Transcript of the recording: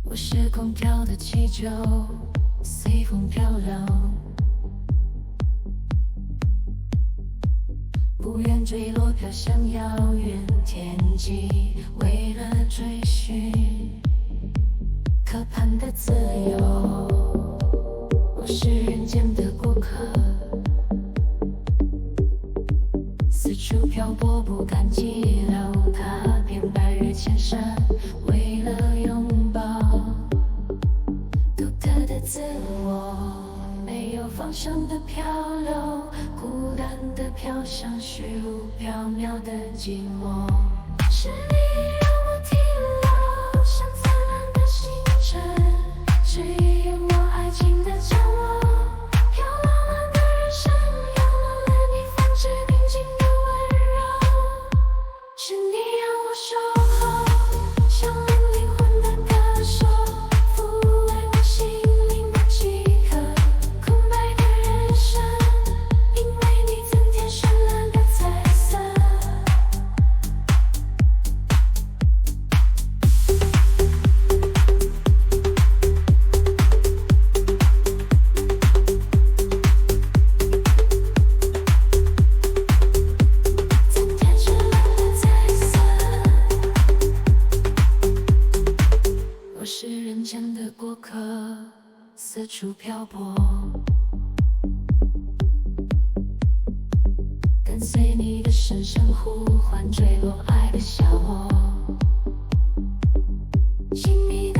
我是空飘的气球，随风漂流，不愿坠落，飘向遥远天际，为了追寻可盼的自由。我是人间的过客，四处漂泊，不敢激流，踏遍白日千山，为了拥抱独特的自我。没有方向的漂流，孤单的飘向虚无缥缈的寂寞。是你让我停留，像灿烂的星辰，指引我爱情的掌握。飘浪漫的人生，拥有了你放置宁静的温柔。是你让我守候，像灵魂的歌手，抚慰我心灵的饥渴。空白的人生，因为你增添绚烂的彩色。增添绚烂的彩色。我是人间的过客，四处漂泊，跟随你的声声呼唤，坠落爱的小窝。亲密的